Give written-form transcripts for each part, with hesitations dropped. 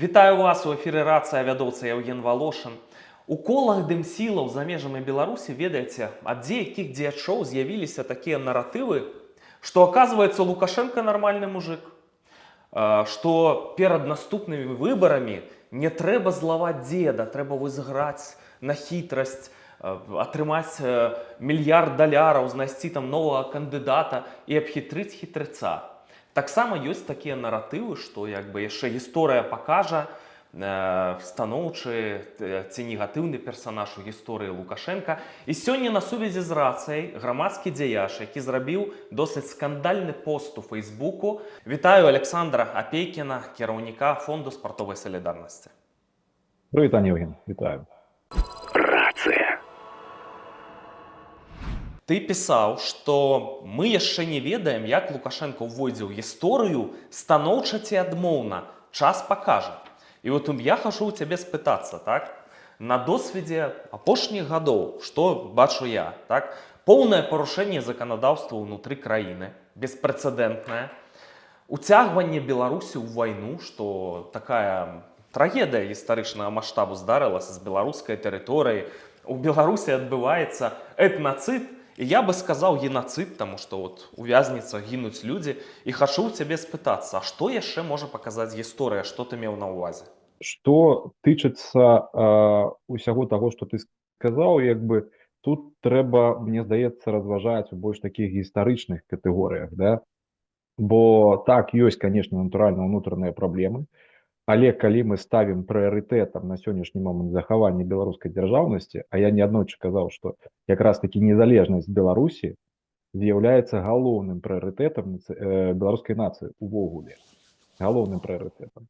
Вітаю вас у эфіры рацыя вядоўца Яўген Валошын. У колах дымсілаў за межамі Беларусі, ведаеце, ад дзеякіх дзеячоў з'явіліся такія наратывы, што аказваецца Лукашенко нармальны мужик, што перад наступнымі выбарамі не трэба злаваць дзеда, трэба вось граць на хітрасць, атрымаць мільярд даляраў, знайсці там новага кандыдата і абхітрыць хітрыца. Таксама ёсць такія наратывы, што яшчэ гісторыя пакажа станоўчы ці негатыўны персанаж у гісторыі Лукашенка. І сёння на сувязі з рацыяй грамадскі дзеяч, які зрабіў досыць скандальны пост у Фейсбуку. Вітаю Александра Апейкіна, кіраўніка Фонду спартовай салідарнасці. Привіт, Євген, вітаю. Рацыя. Ты пісаў, што мы яшчэ не ведаем, як Лукашенко ўвойдзе ў гісторыю станоўча ці адмоўна. Час пакажа. І от я хачу ў цябе спытацца, так? На досведзе апошніх гадоў, што бачу я, так? Поўнае парушэнне заканадаўства ўнутры краіны, беспрэцэдэнтнае. Уцягванне Беларусі ў вайну, што такая трагедыя гістарычнага маштабу здарылася з беларускай тэрыторыяй. У Беларусі адбываецца этнацыд, і я бы сказаў генацыд, таму што у вязніцах гінуць людзі. І хачу ў цябе спытацца, а што яшчэ можа паказаць гісторыя, што ты меў на ўвазе? Што тычыцца усяго таго, што ты сказаў, тут трэба, мне здаецца, разважаць у больш такіх гістарычных катэгорыях, да? Бо так, ёсць, конечно, натуральна ўнутраныя праблемы, але калі мы ставім прыярытэтам на сённяшні момант захавання беларускай дзяржаўнасці, а я неаднойчы казаў, што якраз такі незалежнасць Беларусі з'яўляецца галоўным прыярытэтам беларускай нацыі увогуле. Галоўным прыярытэтам.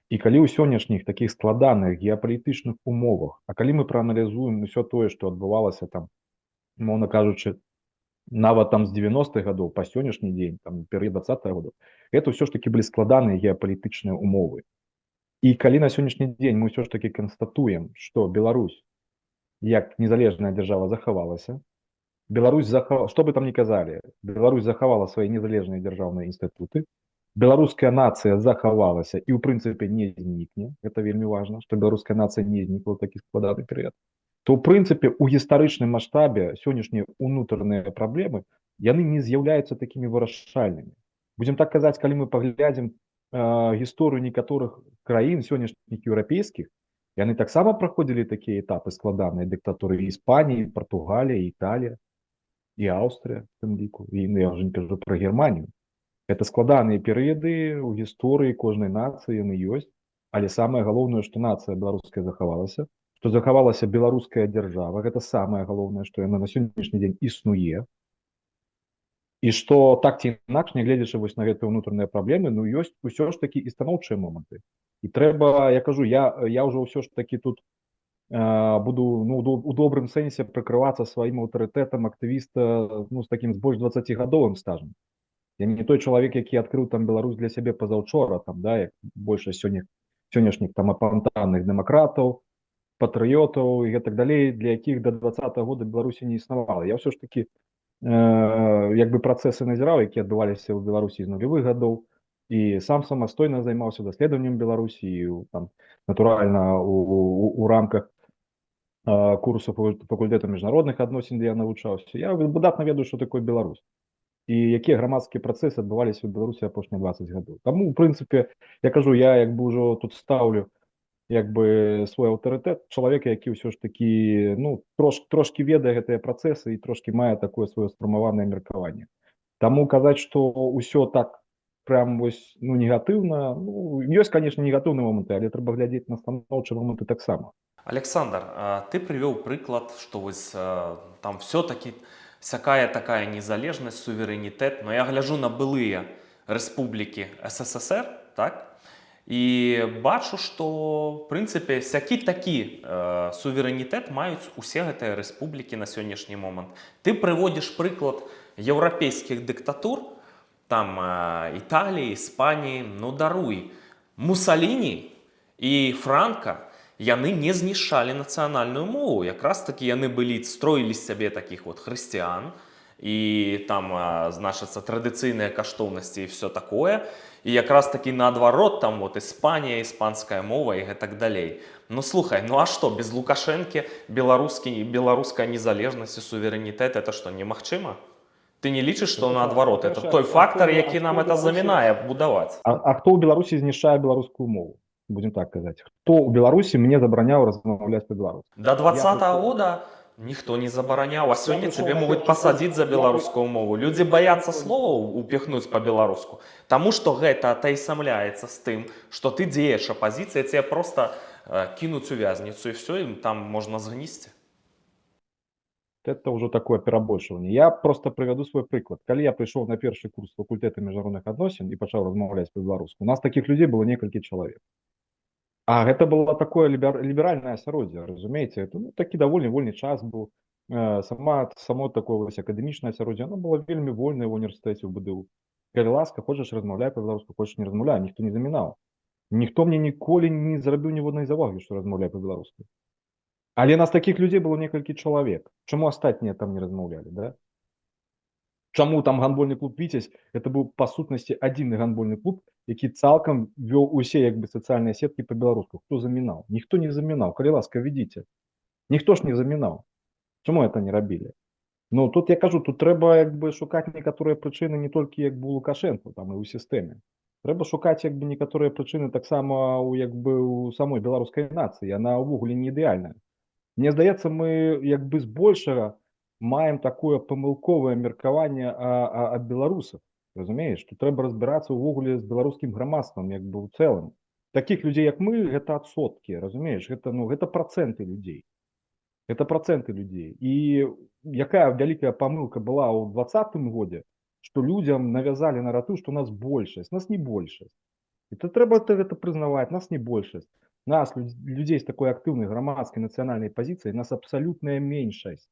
І калі ў сённяшніх такіх складаных геапалітычных умовах, а калі мы прааналізуем усё тое, што адбывалася там, мовна кажучы, нават там з 90-х гадоў па сённяшні дзень, там перыяд 20-х гадоў, гэта ўсё ж такі былі складаныя геапалітычныя умовы. І калі на сённяшні дзень мы ўсё ж такі канстатуем, што Беларусь як незалежная дзяржава захавалася, што бы там ні казалі, Беларусь захавала свае незалежныя дзяржаўныя інстытуты, беларуская нацыя захавалася і ў прынцыпе не знікне, гэта вельмі важна, што беларуская нацыя не знікла ў такі складаны перыяд, то ў прынцыпе у гістарычным маштабе сённяшнія ўнутраныя праблемы, яны не з'яўляюцца такімі вырашальнымі. Будзем так казаць, калі мы паглядзім гісторыю некаторых краін сённяшніх еўрапейскіх, яны таксама праходзілі такія этапы складаныя дыктатуры Іспаніі, Партугалія, Італія і Аўстрыя, в тым ліку, і я ўжо не кажу пра Германію. Гэта складаныя перыяды ў гісторыі кожнай нацыі, яны ёсць, але самае галоўнае, што нацыя беларуская захавалася, што захавалася беларуская дзяржава, гэта самае галоўнае, што яна на сённяшні дзень існуе. І што так ці інакш, нягледзячы вось на гэтыя ўнутраныя праблемы, ёсць усё ж такі і станоўчыя моманты. І трэба, я кажу, я ўжо ўсё ж такі тут буду у добрым сэнсе прыкрывацца сваім аўтарытэтам актывіста з такім больш 20-гадовым стажам. Я не той чалавек, які адкрыў там Беларусь для сябе пазаўчора, там, да, як большасць сённяшніх там апантанных дэмакратаў, патрыётаў і гэтак далей, для якіх да 20-го года Беларусі не існавала. Я ўсё ж такі працэсы назіраў, які адбываліся ў Беларусі з нулявых гадоў, і сам самастойна займаўся даследаваннем Беларусі, там, натуральна у рамках курсу факультэта міжнародных адносін, дзе я навучаўся. Я выдатна ведаю, што такое Беларусь і якія грамадскія працэсы адбываліся ў Беларусі апошнія 20 гадоў. Таму, у прынцыпе, я кажу, я ўжо тут стаўлю свой аўтарытэт чалавека, які ўсё ж такі трошкі ведае гэтыя працэсы і трошкі мае такое сваё сфармаванае меркаванне. Таму казаць, што ўсё так прям негатыўна, ёсць, конечно, негатыўныя моманты, але трэба глядзець на станоўчыя моманты таксама. Александр, ты прывёў прыклад, што там все-таки сякая такая незалежнасць, суверэнітэт, но я гляджу на былыя рэспублікі СССР, так? І бачу, што, в прынцыпе, сякі такі суверэнітэт маюць усе гэтыя рэспублікі на сённяшні момант. Ты прыводзіш прыклад еўрапейскіх дыктатур, там Італіі, Іспаніі, даруй. Мусаліні і Франка, яны не знішчалі нацыянальную мову. Якраз такі яны строілі з сябе такіх хрысціян, і там, значыцца, традыцыйныя каштоўнасці і все такое. І якраз таки наадварот, там вот Іспанія, іспанська мова і так далей. Ну слухай, ну а что, без Лукашенки белорусская незалежность и суверенитет, это что, немагчыма? Ты не лічыш, што наадварот, это той фактор, які нам это замінае будаваць? А хто ў Беларусі знішчае беларускую мову? Будем так казаць. Хто ў Беларусі мне забараняў размаўляць па-беларуску? До 20-го года ніхто не забараняў, а сёння цябе могуць пасадзіць за беларускую мову. Людзі баяцца словаў упихнуць па-беларуску, таму што гэта атаясамляецца з тым, што ты дзееш апазіцыя, цябе проста кінуць у вязніцу, і все, і там можна згнісці. Это уже такое перабольшванне. Я просто прывяду свой прыклад. Калі я прыйшоў на першы курс факультэта міжнародных адносін і пачаў размаўляць па-беларуску, у нас такіх людзей было некалькі чалавек. А гэта было такое ліберальнае асяроддзе, разумееце? Это такі даволі вольны час быў. Само такое вось акадэмічнае асяроддзе, оно было вельмі вольнае ў універсітэце ў БДУ. Калі ласка, хочаш размаўляй па-беларуску, хочаш не размаўляй, ніхто не замінаў. Ніхто мне ніколі не зрабіў ніводнай завагі, што размаўляй па-беларуску. Але нас такіх людзей было некалькі чалавек. Чаму астатнія там не размаўлялі, да? Чаму там гандбольны клуб «Віцязь» это быў па сутнасці адзіны гандбольны клуб, які цалкам вёў усе як бы сацыяльныя сеткі па-беларуску. Хто замінаў? Ніхто не замінаў. Калі ласка, ведзіце. Ніхто ж не замінаў. Чаму это не рабілі? Ну, тут я кажу, тут трэба як бы шукаць некаторыя прычыны не толькі як бы у Лукашэнку, там і ў сістэме. Трэба шукаць як бы некаторыя прычыны таксама у як бы у самой беларускай нацыі. Яна ўвогуле не ідэальная. Мне здаецца, мы як бы збольшага маем такое памылковае меркаванне ад беларусаў. Разумееш, тут трэба разбірацца ўвогуле з беларускім грамадствам як бы ў цэлым. Такіх людзей як мы гэта адсоткі, разумееш, гэта працэнты людзей. Это працэнты людзей. І якая вялікая памылка была ў 2020 годзе, што людзям навязалі наратыў, што нас большасць, нас не большасць. І то трэба гэта прызнаваць, нас не большасць. Нас, людзей з такой актыўнай грамадскай нацыянальнай пазіцыяй, нас абсалютная меншасць.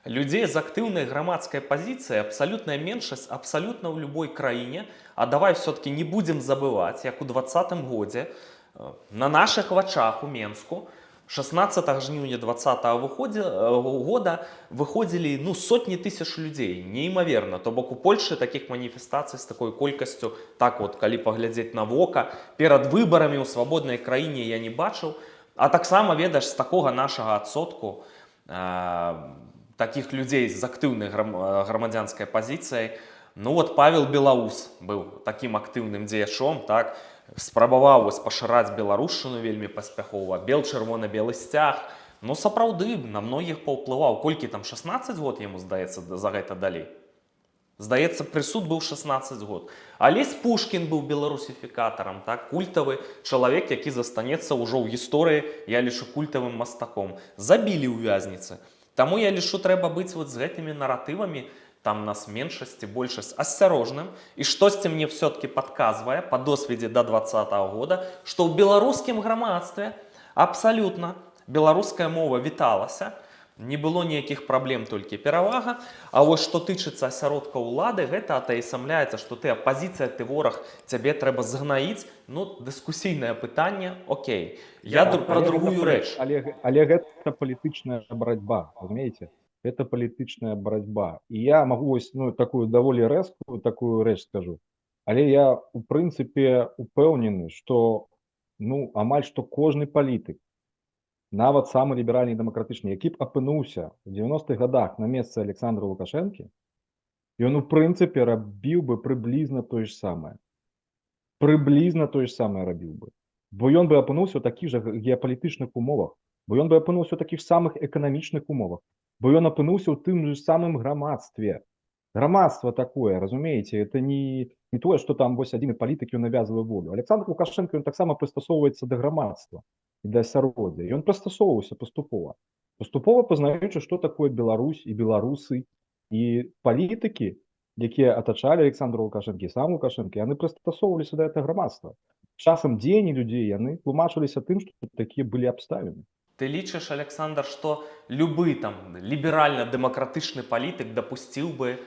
Людзей з актыўнай грамадскай пазіцыяй абсалютная меншасць абсалютна ў любой краіне. А давай все-таки не будзем забываць, як у 2020 годзе на нашых вачах у Менску 16 жніўня 2020 года выходзілі сотні тысяч людзей, неймаверна. То бок у Польшы такіх маніфестацый з такой колькасцю, так вот, калі паглядзець на вока, перад выбарамі ў свабоднай краіне я не бачыў. А таксама, ведаеш, з такога нашага адсотку такіх людзей з актыўнай грамадзянскай пазіцыяй, вот Павел Белаус быў такім актыўным дзеячом, так, спрабаваў пашыраць беларушчыну вельмі паспяхова, чырвона-белы сцяг, сапраўды на многіх паўплываў. Колькі там 16 год яму, здаецца, за гэта далі? Здаецца, прысуд быў 16 год. Алесь Пушкін быў беларусіфікатарам, так, культавы чалавек, які застанецца ўжо ў гісторыі, я лічу, культавым мастаком. Забілі ў вязніцы. Таму я лічу, трэба быць вот з гэтымі наратывамі, там нас меншасць і большасць, асцярожным. І штосьці мне все-таки падказвае па досведзе до 2020 года, што ў беларускім грамадстве абсалютна беларуская мова віталася, не было ніякіх праблем, толькі перавага. А вось што тычыцца асяродка ўлады, гэта атаясамляецца, што ты апазіцыя, ты вораг, цябе трэба згнаіць. Дыскусійнае пытанне, окей. Я пра другую рэч. Але гэта палітычная барацьба, разумееце? Это палітычная барацьба. І я магу такую даволі рэзкую такую рэч скажу. Але я у прынцыпе упэўнены, што амаль што кожны палітык, нават самы ліберальны і дэмакратычны, які б апынуўся ў 90-х годах на месцы Александра Лукашэнкі, ён у прынцыпе рабіў бы прыблізна тое ж самае. Прыблізна тое ж самае рабіў бы. Бо ён бы апынуўся ў такіх жа геапалітычных умовах, бо ён бы апынуўся ў такіх самых эканамічных умовах, бо ён апынуўся ў тым же самым грамадстве. Грамадства такое, разумееце, это не тое, што там вось адзіны палітык ён навязвае волю. Александр Лукашенко, ён таксама прыстасоўваецца да грамадства і да асяроддзя. Ён прыстасоўваўся паступова. Паступова пазнаючы, што такое Беларусь і беларусы. І палітыкі, якія атачалі Александра Лукашенко, сам Лукашенко, яны прыстасоўваліся да гэтага грамадства. Часам дзеянні людзей яны тлумачыліся тым, што такія былі абставіны. Ты лічыш, Александр, што любы там ліберальна-дэмакратычны палітык дапусціў бы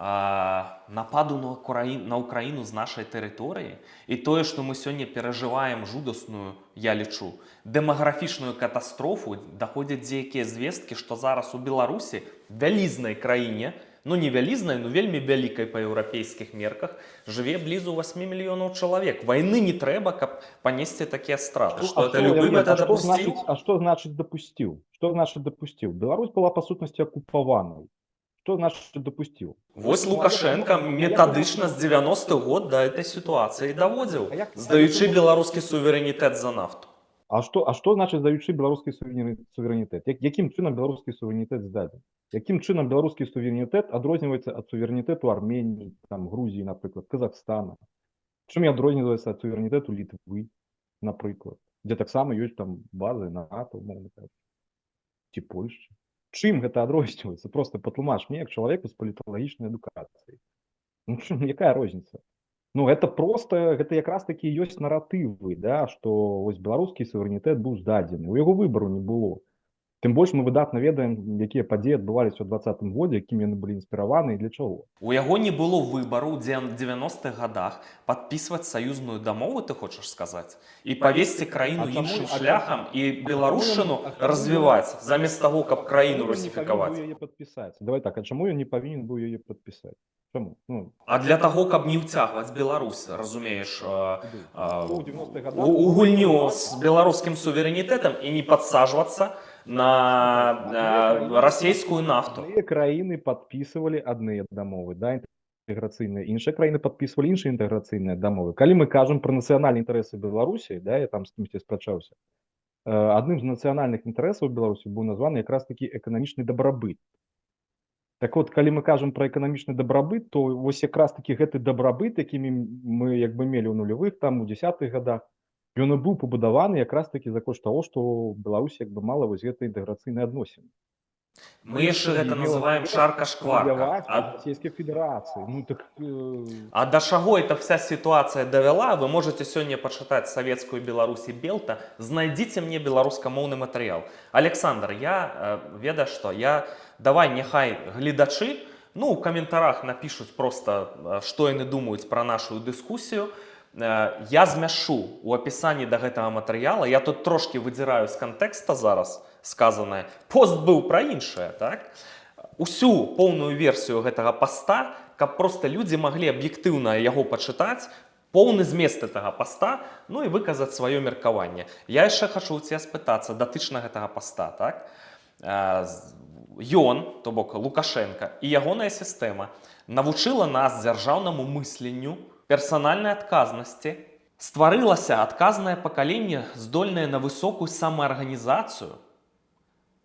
нападу на Украіну з нашай тэрыторыі? І тое, што мы сёння перажываем жудасную, я лічу, дэмаграфічную катастрофу, даходзяць дзейкія звесткі, што зараз у Беларусі, вялізнай краіне, ну не вялізнай, ну вельмі вялікай па еўрапейскіх мерках, жыве блізу 8 мільёнаў чалавек. Вайны не трэба, каб панесці такія страты. Што это любы гэта дапусціў? Что значит допустил? Что значит допустил? Беларусь была по сутнасці акупаванай. Что значит допустил? Вось Лукашенко метадычна з 90-х год да этой сітуацыі даводзіў, здаючы беларускі суверэнітэт за нафту. А что значит здаючы беларускі суверэнітэт? Якім чынам беларускі суверэнітэт здадзен? Якім чынам беларускі суверэнітэт адрозніваецца ад суверэнітэту Арменіі, там, Грузіі, напрыклад, Казахстана? Чым адрозніваецца ад суверэнітэту Літвы, напрыклад, дзе таксама ёсць там базы НАТО, умоўна кажучы, ці Польшчы? Чым гэта адрозніваецца? Просто патлумач мне, як чалавеку з паліталагічнай адукацыяй. Ну, чым, якая розніца? Ну, это просто, гэта якраз такі ёсць наратывы, да, што вось беларускі суверэнітэт быў здадзены. У яго выбару не было. Тым больш мы выдатна ведаем, якія падзеі адбываліся ў 2020 годзе, якім яны былі інспіраваны і для чаго. У яго не было выбару ў 90-х годах падпісваць саюзную дамову, ты хочаш сказаць, і павесці краіну іншым шляхам і беларушчыну развіваць, замест таго, каб краіну русіфікаваць. Давай так, а чаму ён не павінен быў яе падпісаць? Чаму? Ну, а для таго, каб не ўцягваць Беларусь, разумееш, у гульню з беларускім суверэнітэтам і не падсаджвацца на расійскую нафту. Адныя краіны падпісывалі адныя дамовы, да, інтэграцыйныя, іншыя краіны падпісвалі іншыя інтэграцыйныя дамовы. Калі мы кажам пра нацыянальныя інтарэсы Беларусі, да, я там з кімсьці спрачаўся, адным з нацыянальных інтарэсаў Беларусі быў названы якраз такі эканамічны дабрабыт. Так от, калі мы кажам пра эканамічны дабрабыт, то вось якраз такі гэты дабрабыт, якімі мы як бы мелі ў нулявых, там у 10-х годах, ён быў пабудаваны якраз такі за кошт таго, што Беларусь як бы мала вось гэтай інтэграцыйнай адносіны. Мы яшчэ гэта называем шарка-шкварка. Расійскай Федэрацыі. Ну, так, а да чаго эта вся сітуацыя давяла, вы можете сёння пачытаць савецкую Беларусі Белта, знайдзіце мне беларускамоўны матэрыял. Александр, я ведаю, што давай няхай гледачы, ну, у каментарах напішуць проста, што яны думаюць пра нашу дыскусію. Я змяшу у апісанні да гэтага матэрыяла, я тут трошкі выдзіраю з кантэкста зараз сказанае. Пост быў пра іншае, так? Усю поўную версію гэтага паста, каб проста людзі маглі аб'ектыўна яго пачытаць, поўны змест гэтага паста, ну і выказаць сваё меркаванне. Я яшчэ хачу ў цябе спытацца датычна гэтага паста, так? Ён, то бок Лукашенко, і ягоная сістэма навучыла нас дзяржаўнаму мысленню, персанальнай адказнасці, стварылася адказнае пакаленне, здольнае на высокую самаарганізацыю,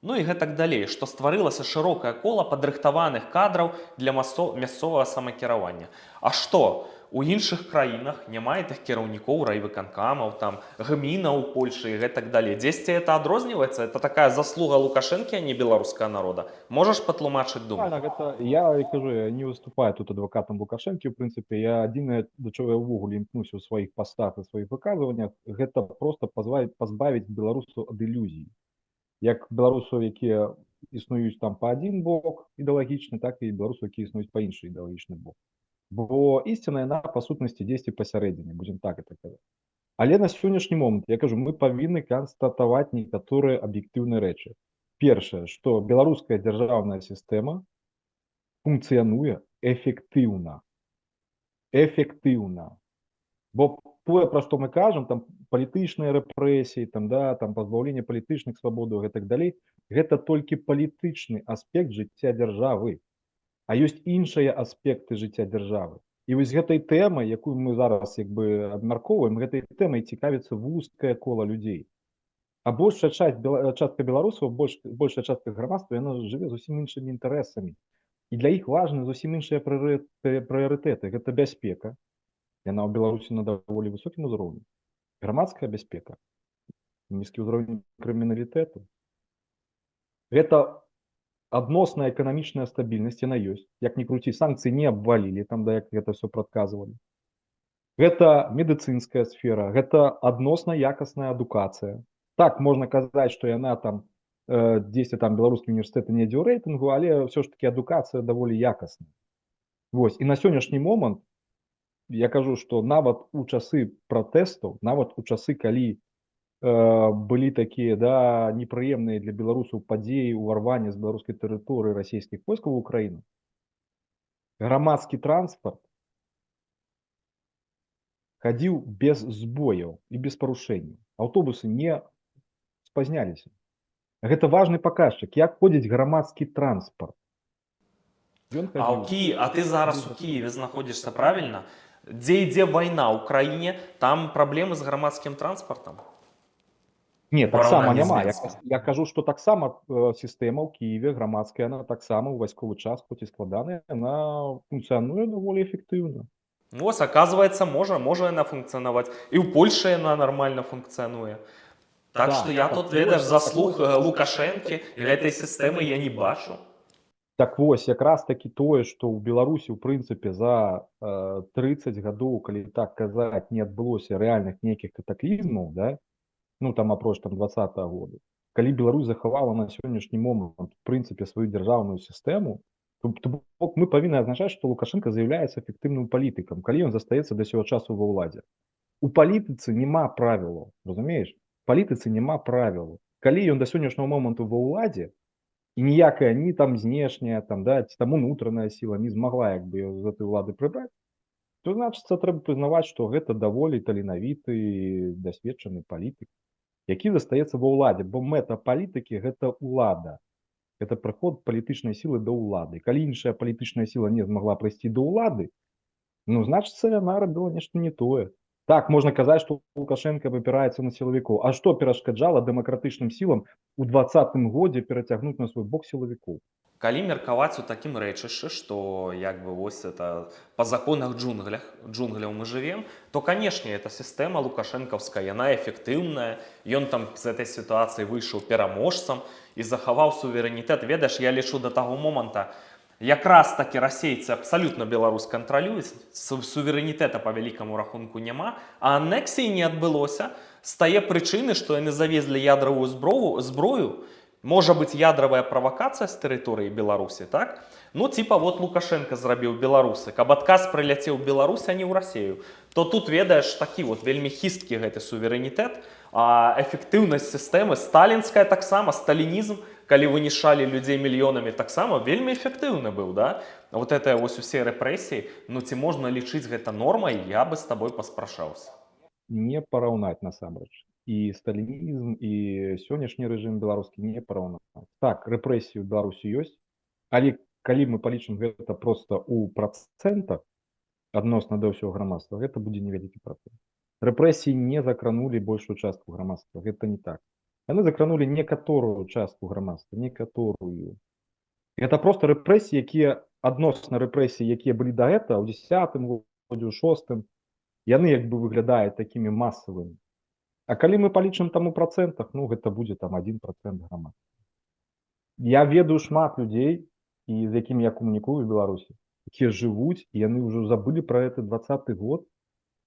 ну і гэтак далей, што стварылася шырокае кола падрыхтаваных кадраў для мясцовага самакіравання. А што? У іншых краінах няма тых кіраўнікоў райвыканкамаў, там, гмінаў у Польшы і гэтак далей. Дзесьці это адрозніваецца? Это такая заслуга Лукашэнкі, а не беларускага народа? Можаш патлумачыць думку? Я кажу, я не выступаю тут адвакатам Лукашэнкі, у прынцыпе, я адзінае, да чаго я ўвогуле імкнуся ў сваіх пастах і сваіх выказваннях, гэта проста пазбавіць беларусаў ад ілюзій. Як беларусаў, якія існуюць там па адзін бок ідэалагічны, так і беларусаў, якія існуюць па іншы ідэалагічны бок. Бо ісціна яна па сутнасці дзесьці пасярэдзіне, будзем так это казаць. Але на сённяшні момант, я кажу, мы павінны канстатаваць некаторыя аб'ектыўныя рэчы. Першае, што беларуская дзяржаўная сістэма функцыянуе эфектыўна. Эфектыўна. Бо тое, пра што мы кажам, там палітычныя рэпрэсіі, там, да, там пазбаўленне палітычных свабодаў і так далей, гэта толькі палітычны аспект жыцця дзяржавы. А ёсць іншыя аспекты жыцця дзяржавы. І вось гэтай тэмай, якую мы зараз як бы абмяркоўваем, гэтай тэмай цікавіцца вузкае кола людзей. А большая частка беларусаў, большая частка грамадства, яна жыве зусім іншымі інтарэсамі. І для іх важны зусім іншыя прыярытэты. Гэта бяспека. Яна ў Беларусі на даволі высокім узроўні. Грамадская бяспека. Нізкі ўзровень крыміналітэту. Гэта адносная эканамічная стабільнасць, яна ёсць. Як ні круці, санкцыі не абвалілі, там, да, як гэта все прадказвалі. Гэта медыцынская сфера, гэта адносна якасная адукацыя. Так, можна казаць, што яна там дзесьці там беларускі універсітэты не ідзе ў рэйтынгу, але ўсё ж такі адукацыя даволі якасная. Вось, і на сённяшні момант я кажу, што нават у часы пратэстаў, нават у часы, калі былі такія, да, непрыемныя для беларусаў падзеі ўварвання з беларускай тэрыторыі расійскіх войскаў у Украіну, громадский транспорт ходил без сбоев и без парушений. Автобусы не спазнялись. Это важный показчик. Як ходить громадский транспорт. Ён А ходил а ты зараз у Киеве знаходишься, правильно? Где война в Украине, там проблемы с громадским транспортом? Не, У таксама параўнанні з няма. Менскам. Я кажу, што таксама сістэма ў Кіеве грамадская, яна таксама ў вайсковы час, хоць і складаная, яна функцыянуе даволі эфектыўна. Вось, оказывается, можа яна функцыянаваць. І ў Польшы яна нармальна функцыянуе. Так Так, што я так тут, ведаеш, вось, заслуг Лукашэнкі і гэтай сістэмы я не бачу. Так вось, якраз такі тое, што ў Беларусі, ў прынцыпе, за 30 гадоў, калі так казаць, не адбылося рэальных нейкіх катаклізмаў, да, ну там апроч там 20-го года. Калі Беларусь захавала на сённяшні момант, в прынцыпе, сваю дзяржаўную сістэму, то бок мы павінны азначаць, што Лукашенко з'яўляецца эфектыўным палітыкам, калі ён застаецца да сёго часу ва ўладзе. У палітыцы няма правілаў, разумееш? Палітыцы няма правілаў. Калі ён да сённяшняго моманту ва ўладзе, і ніякая ні там знешняя, там, да, ці там унутраная сіла не змагла як бы з гэтай улады прыбраць, то значыцца трэба прызнаваць, што гэта даволі таленавіты, дасведчаны палітык, які застаецца ва ўладзе, бо мэта палітыкі гэта ўлада. Гэта прыход палітычнай сілы да ўлады. Калі іншая палітычная сіла не змагла прыйсці да ўлады, ну, значыцца, яна рабіла нешта не тое. Так, можна казаць, што Лукашенко выпіраецца на сілавікоў. А што перашкаджала дэмакратычным сілам у 20-м годзе перацягнуць на свой бок сілавікоў? Калі меркаваць у такім рэчышчы, што як бы вось это па законах джунгляў мы жывем, то, канешне, эта сістэма лукашэнкаўская, яна эфектыўная, ён там з этой сітуацыі выйшаў пераможцам і захаваў суверэнітэт. Ведаеш, я лічу да таго моманта, якраз такі расейцы абсалютна Беларусь кантралююць, суверэнітэта па вялікаму рахунку няма, а анексіі не адбылося з тае прычыны, што яны завезлі ядравую зброю, можа быць ядравая правакацыя з тэрыторыі Беларусі, так? Ну, типа, вот Лукашенко зрабіў беларусы, каб адказ прыляцеў ў Беларусь, а не ў Расею, то тут, ведаеш, такі вот вельмі хісткі гэты суверэнітэт, а эфектыўнасць сістэмы, сталінская таксама, сталінізм, калі вынішалі людзей мільёнамі, таксама вельмі эфектыўны быў, да? Вот это вось усе рэпрэсіі, ну ці можна лічыць гэта нормай, я бы з табой паспрашаўся. Не параўнаць насамрэч. І сталінізм, і сённяшні рэжым беларускі не параўнаць. Так, рэпрэсіі ў Беларусі ёсць, але калі мы палічым гэта проста ў працэнтах адносна да ўсяго грамадства, гэта будзе невялікі працэнт. Рэпрэсіі не закранулі большую частку грамадства, гэта не так. Яны закранулі некаторую частку грамадства, некаторую. Гэта проста рэпрэсіі, якія адносна рэпрэсіі, якія былі да гэта ў 10-м годзе, ў 6-м, яны як бы выглядаюць такімі масавымі. А калі мы палічым там у працэнтах, ну гэта будзе там 1% грамадства. Я ведаю шмат людзей, і з якімі я камунікую ў Беларусі, якія жывуць, і яны ўжо забылі пра гэты 20-й год,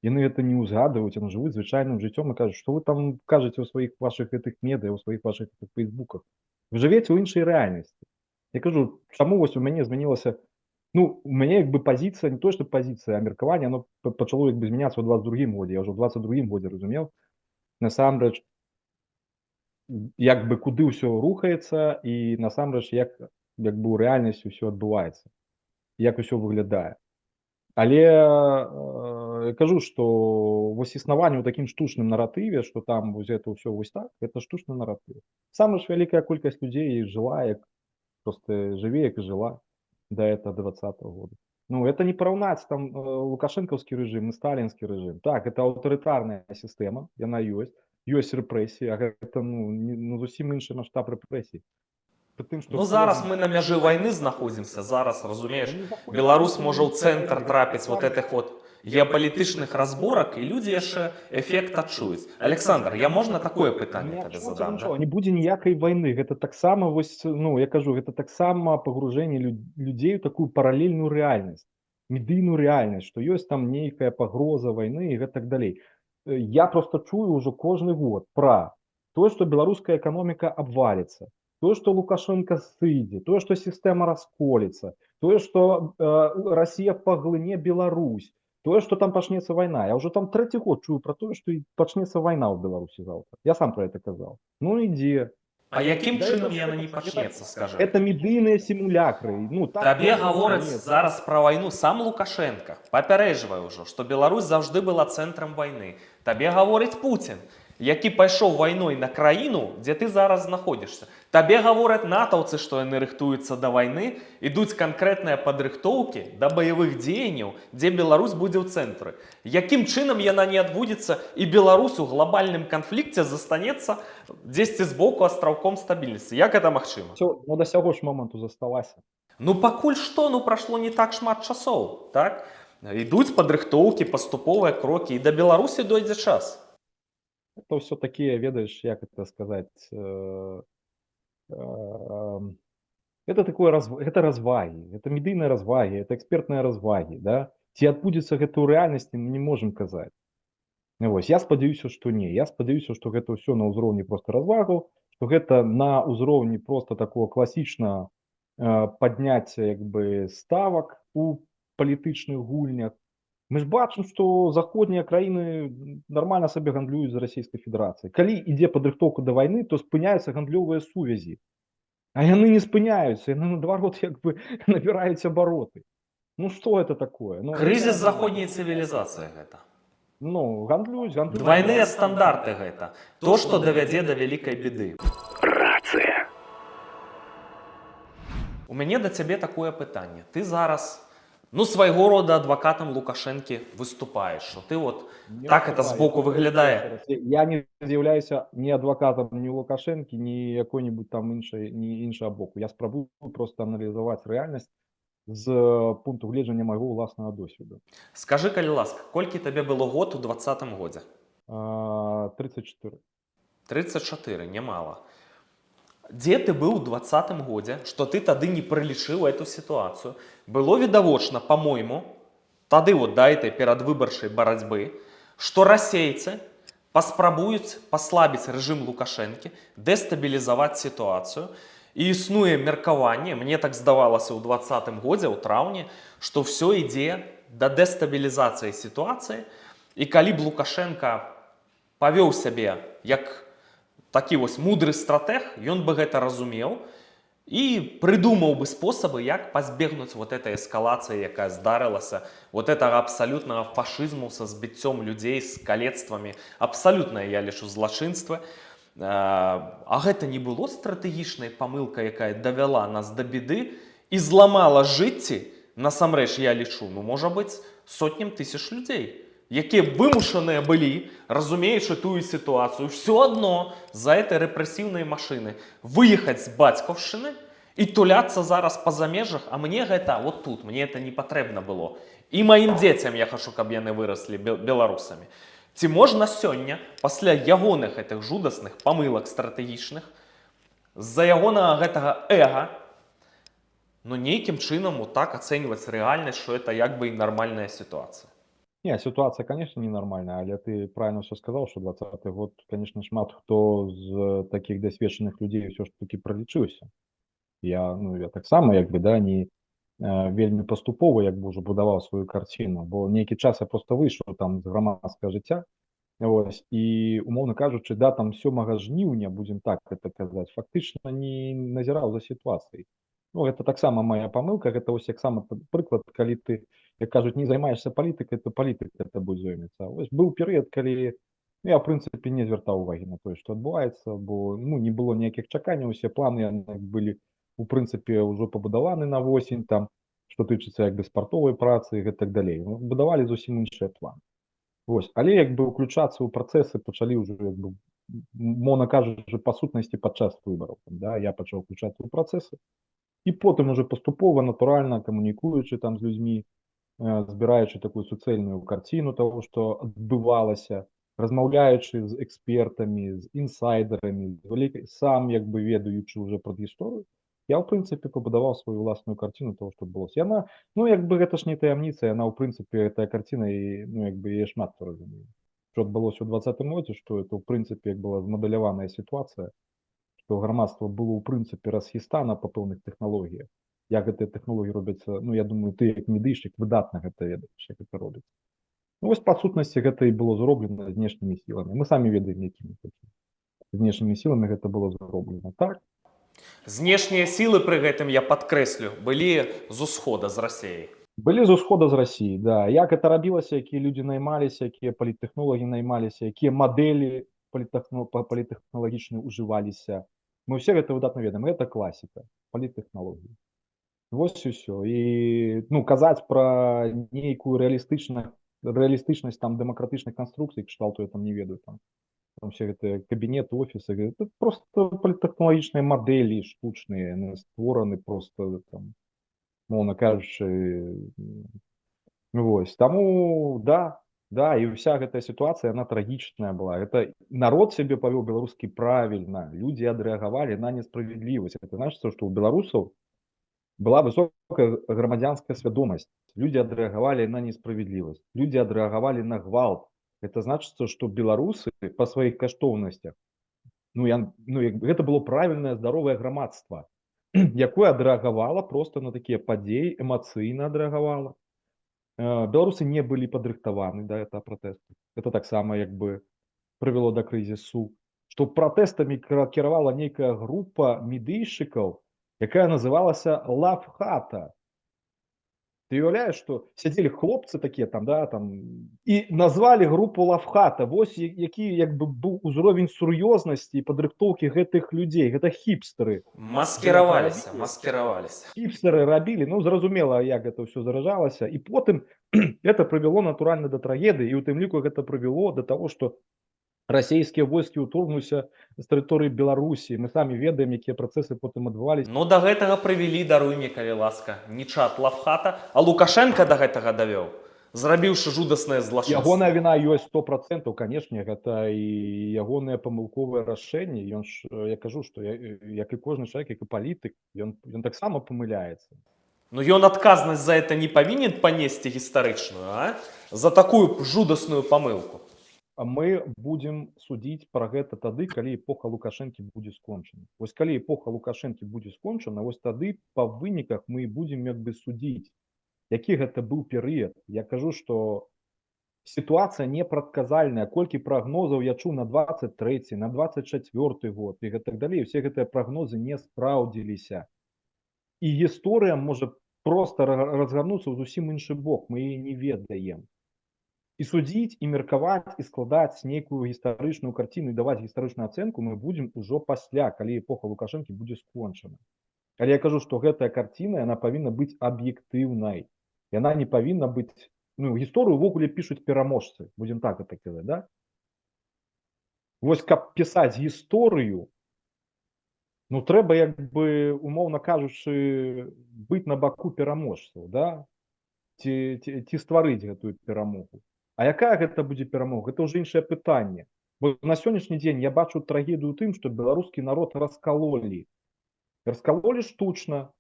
яны гэта не ўзгадваюць, яны жывуць звычайным жыццём і кажуць, што вы там кажаце ў сваіх вашых гэтых медыа, у сваіх вашых фейсбуках. Вы жывеце ў іншай рэальнасці. Я кажу, чаму вось у мяне змянілася, ну, у мяне як бы пазіцыя, не то што пазіцыя, а меркаванне, оно пачало як бы змяняцца ў 22-м годзе. Я ўжо ў 22-м годзе разумеў, насамрэч, як бы куды ўсё рухаецца і насамрэч як бы ў рэальнасці ўсё адбываецца, як усё выглядае. Але кажу, што вось існаванне ў такім штучным наратыве, што там вось гэта ўсё вось так, гэта штучны наратыў. Самая ж вялікая колькасць людзей жыла, як проста жыве, як і жыла да этого 20-го года. Ну, это не параўнаць там лукашэнкаўскі рэжым і сталінскі рэжым. Так, это аўтарытарная сістэма, яна ёсць рэпрэсіі, а гэта ну зусім іншы маштаб рэпрэсій. Ну, зараз мы на мяжы вайны знаходзімся, зараз, разумееш, Беларусь можа ў цэнтр трапіць вот этих вот геапалітычных разборак, і людзі яшчэ эфект адчуюць. Александр, я можна такое пытанне табе задам? Да? Не будзе ніякай вайны, гэта таксама вось, ну, я кажу, гэта таксама пагружэнне людзей у такую паралельную рэальнасць, медыйную рэальнасць, што ёсць там нейкая пагроза вайны і гэтак далей. Я проста чую ўжо кожны год пра тое, што беларуская эканоміка абваліцца, тое, што Лукашенко сыдзе, тое, што сістэма расколецца, тое, што Расія паглыне Беларусь, тое, што там пачнецца вайна. Я ўжо там 3-й год чую пра тое, што пачнецца вайна ў Беларусі заўтра. Я сам пра гэта казаў. Ну ідзе. А яким Да чынам это яна всё, не пачнецца, скажи? это медыйныя сімулякры. Ну, так Табе точно гаворыць нет. зараз пра вайну сам Лукашенко. Папярэджвае ўжо, што Беларусь заўжды была цэнтрам вайны. Табе гаворыць Пуцін, які пайшоў вайной на краіну, дзе ты зараз знаходзішся. Табе гавораць натаўцы, што яны рыхтуюцца да вайны, ідуць канкрэтныя падрыхтоўкі да баявых дзеянняў, дзе Беларусь будзе ў цэнтры. Якім чынам яна не адбудзецца і Беларусь у глобальным канфлікце застанецца дзесьці збоку астраўком стабільнасці. Як гэта магчыма? Всё, ну, да сяго ж моманту засталася. Ну пакуль што, ну прашло не так шмат часоў, так? Ідуць падрыхтоўкі, паступовыя крокі, і да Беларусі дойдзе час. Это ўсё такія, ведаеш, як это сказаць, эм, это такое гэта развагі, это медыйныя развагі, это экспертныя развагі, да. Ці адбудзецца гэта ў рэальнасці, мы не можам казаць. Вось, я спадзяюся, што не. Я спадзяюся, што гэта ўсё на ўзроўні проста развагаў, што гэта на ўзроўні проста такого класічнага падняцця як бы ставак у палітычных гульнях. Мы ж бачым, што заходнія краіны нармальна сабе гандлююць з Расійскай Федэрацыяй. Калі ідзе падрыхтоўка да вайны, то спыняюцца гандлёвыя сувязі. А яны не спыняюцца, яны наадварот як бы набіраюць абароты. Ну што это такое? Ну, Крызіс заходняй цывілізацыі гэта. ну, гандлююць. Двайныя стандарты гэта. То, што давядзе да вялікай біды. У мяне да цябе такое пытанне. Ты зараз, ну, свайго рода адвакатам Лукашэнкі выступаеш, што ты вот так это збоку выглядае. Я не з'яўляюся ні адвакатам ні Лукашэнкі, ні якой-небудзь там іншага боку. Я спрабую проста аналізаваць рэальнасць з пункту гледжання майго ўласнага досведу. Скажы, калі ласка, колькі табе было год у 20-м годзе? 34. 34, немало. Дзе ты быў у 20-м годзе, што ты тады не пралічыў эту сітуацыю? Было відавочна, па-мойму, тады вот да этой перадвыбарчай барацьбы, што расейцы паспрабуюць паслабіць рэжым Лукашэнкі, дэстабілізаваць сітуацыю. І існуе меркаванне, мне так здавалася ў 20-м годзе, ў траўні, што ўсё ідзе да дэстабілізацыі сітуацыі. І калі б Лукашенко павёў сябе як такі вось мудры стратэг, ён бы гэта разумеў і прыдумаў бы спосабы, як пазбегнуць вот этой эскалацыі, якая здарылася, вот этого абсалютнага фашызму са збіццём людзей, з калецтвамі. Абсалютнае, я лічу, злачынства. А гэта не было стратэгічнай памылкай, якая давяла нас да біды і зламала жыцці, насамрэч, я лічу, ну, можа быць, сотням тысяч людзей, якія вымушаныя былі, разумеючы тую сітуацыю, ўсё адно за этой рэпрэсіўнай машыны выехаць з бацькаўшчыны і туляцца зараз па замежжах, а мне гэта вот тут, мне это не патрэбна было. І маім дзецям я хачу, каб яны выраслі беларусамі. Ці можна сёння, пасля ягоных гэтых жудасных памылак стратэгічных, з-за ягонага гэтага эга, ну, нейкім чынам вот так ацэньваць рэальнасць, што это як бы і нармальная сітуацыя? Не, ситуация, конечно, ненормальная, але ты правильно все сказал, что 20-й год, конечно, шмат хто з таких досведченых людей все ж таки пролічыўся. Я таксама, як бы, да, не вельмі паступова, як бы, уже будаваў сваю карціну, бо нейкі час я просто выйшаў там з грамадскага жыцця, ось, і, умоўна кажучы, да, там 7 жніўня, будзем так это казаць, фактычна не назіраў за сітуацыяй. Ну, гэта таксама моя памылка, гэта вось як сам прыклад, калі ты, як кажуць, не займаешься палітыкай, то палітыка табой зоймецца. Вось быў перыяд, калі я, в прынцыпе, не звяртаў увагі на тое, што адбываецца, бо, ну, не было ніякіх чаканняў, усе планы яны былі, у прынцыпе, ўжо пабудаваны на восень, там, што тычыцца як бы спартовай працы і гэтак далей. Ну, будавалі зусім іншыя планы. Вось, але як бы уключацца ў працэсы пачалі ўжо, як бы, мовна кажучы, па сутнасці падчас выбараў. Да? Я пачаў уключацца ў працэсы, і потым уже паступова, натуральна, камунікуючы там з людзьмі, збіраючы такую суцэльную карціну таго, што адбывалася, размаўляючы з экспертамі, з інсайдерамі, сам як бы ведаючы ўжо прадгісторыю, я, ў прынцыпе, пабудаваў сваю ўласную карціну таго, што адбылося. Яна, ну, як бы, гэта ж не таямніца, яна, ў прынцыпе, гэтая карціна, і, ну, як бы, яе шмат хто разумее. Што адбылося ў 20-м годзе, што это, ў прынцыпе, як была змадэляваная сітуацыя, што грамадства было, ў прынцыпе, расхістана па пэўных тэхналогіях. Як гэтыя тэхналогіі робяцца, ну, я думаю, ты, як медыйшчык, выдатна гэта ведаеш, як гэта робіцца. Ну, вось, па сутнасці, гэта і было зроблена знешнімі сіламі. Мы самі ведаем, якімі такімі. знешнімі сіламі гэта было зроблена. Так, Знешнія сілы пры гэтым, я падкрэслю, былі з усхода, з Расіі. былі з усхода з Расіі, да. Як гэта рабілася, якія людзі наймаліся, якія паліттэхнолагі наймаліся, якія мадэлі палітэхналагічныя ўжываліся. Мы ўсе гэта выдатна ведаем. Гэта класіка паліттэхналогіі. Вось і ўсё. І ну, казаць пра нейкую рэалістычнасць там дэмакратычнай канструкцыі, кшталту я там не ведаю, там все гэтыя кабінеты, офісы, гэта просто палітэхналагічныя мадэлі штучныя, яны створаны просто там, мовна кажучы, вось. Таму да, да, і ўся гэтая сітуацыя, яна трагічная была. Гэта народ сябе павёў беларускі правільна, людзі адрэагавалі на несправядлівасць. Гэта значыцца, што ў беларусаў была высокая грамадзянская свядомасць. Людзі адрэагавалі на несправядлівасць. Людзі адрэагавалі на гвалт. Это значыцца, што беларусы па сваіх каштоўнасцях, гэта было правільнае здаровае грамадства, якое адрэагавала просто на такія падзеі, эмацыйна адрэагавала. Беларусы не былі падрыхтаваны да этого пратэсту. Это таксама як бы прывяло да крызісу. Што пратэстамі кіравала нейкая група медыйшчыкаў, якая называлася Лавхата. Ты уяўляеш, што сядзелі хлопцы такія там, да, там, і назвалі групу Лавхата. Вось які як бы быў узровень сур'ёзнасці і падрыхтоўкі гэтых людзей. Гэта хіпстары. Маскіраваліся. Хіпстары рабілі, ну, зразумела, як гэта ўсё заражалася. І потым гэта прывяло натуральна да трагедыі, і ў тым ліку гэта прывяло да таго, што расійскія войскі ўторгнуліся з тэрыторыі Беларусі. Мы самі ведаем, якія працэсы потым адбываліся. Ну, да гэтага прывялі, даруй мне, калі ласка, не чат Лавхата, а Лукашенка да гэтага давёў, зрабіўшы жудаснае злачынства. Ягоная віна ёсць 100%, канешне, гэта і ягоныя памылковыя рашэнні. Ён ж, я кажу, што як і кожны чалавек, як і палітык, ён таксама памыляецца. Ну, ён адказнасць за это не павінен панесці гістарычную, а? За такую жудасную памылку. А мы будзем судзіць пра гэта тады, калі эпоха Лукашэнкі будзе скончана. Вось калі эпоха Лукашэнкі будзе скончана, вось тады па выніках мы будзем як бы судзіць, які гэта быў перыяд. Я кажу, што сітуацыя непрадказальная, колькі прагнозаў я чуў на 23, на 24 год і гэтак далей. Усе гэтыя прагнозы не спраўдзіліся. І гісторыя можа проста разгарнуцца ў зусім іншы бок, мы яе не ведаем. І судзіць, і меркаваць, і складаць нейкую гістарычную карціну і даваць гістарычную ацэнку мы будзем ужо пасля, калі эпоха Лукашэнкі будзе скончана. Але я кажу, што гэтая карціна, яна павінна быць аб'ектыўнай. Яна не павінна быць, ну, гісторыю ўвогуле пішуць пераможцы, будзем так гэта казаць, да? Вось каб пісаць гісторыю, ну, трэба, як бы, умоўна кажучы, быць на баку пераможцаў, да? Ці стварыць гэтую перамогу. А якая гэта будзе перамога? Гэта ўжо іншае пытанне. Бо на сённяшні дзень я бачу трагедыю тым, што беларускі народ раскалолі. Раскалолі штучна,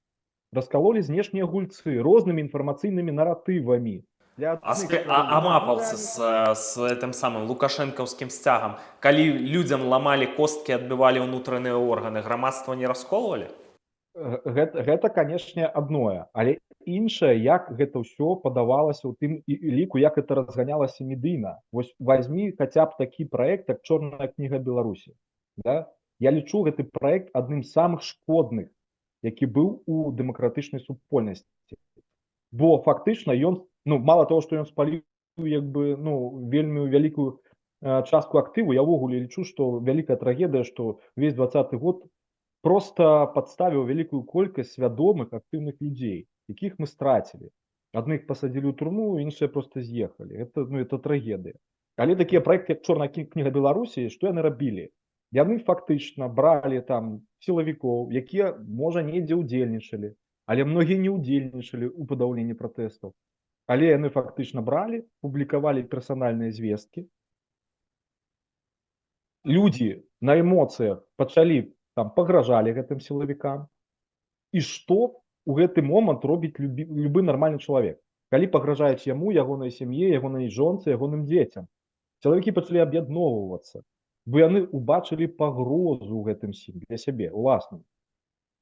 раскалолі знешнія гульцы рознымі інфармацыйнымі наратывамі. А мапаўцы з тым самым лукашэнкаўскім сцягам, калі людзям ламалі косткі, адбівалі ўнутраныя органы, грамадства не расколвалі? Гэта, канешне, адное, але іншае, як гэта ўсё падавалася ў тым ліку, як гэта разганялася медыйна. Вось вазьмі хаця б такі праект, як «Чорная кніга Беларусі». Да? Я лічу гэты праект адным з самых шкодных, які быў у дэмакратычнай супольнасці. Бо фактычна ён, ну, мала того, што ён спаліў як бы, ну, вельмі вялікую частку актыву, я ўвогуле лічу, што вялікая трагедыя, што увесь 20-й год просто падставіў вялікую колькасць свядомых актыўных людзей, якіх мы страцілі. Адных пасадзілі ў турму, іншыя проста з'ехалі. Это трагедыя. Але такія праекты, як «Чорная кніга Беларусі», што яны рабілі? Яны фактычна бралі там сілавікоў, якія, можа, недзе ўдзельнічалі, але многія не ўдзельнічалі ў падаўленні пратэстаў. Але яны фактычна бралі, публікавалі персанальныя звесткі. Людзі на эмоцыях пачалі там пагражалі гэтым сілавікам. І што ў гэты момант робіць любы нармальны чалавек? Калі пагражаюць яму, ягонай сям'і, ягонай жонцы, ягоным дзецям. Сілавікі пачалі аб'ядноўвацца, бо яны ўбачылі пагрозу ў гэтым для сябе, уласную.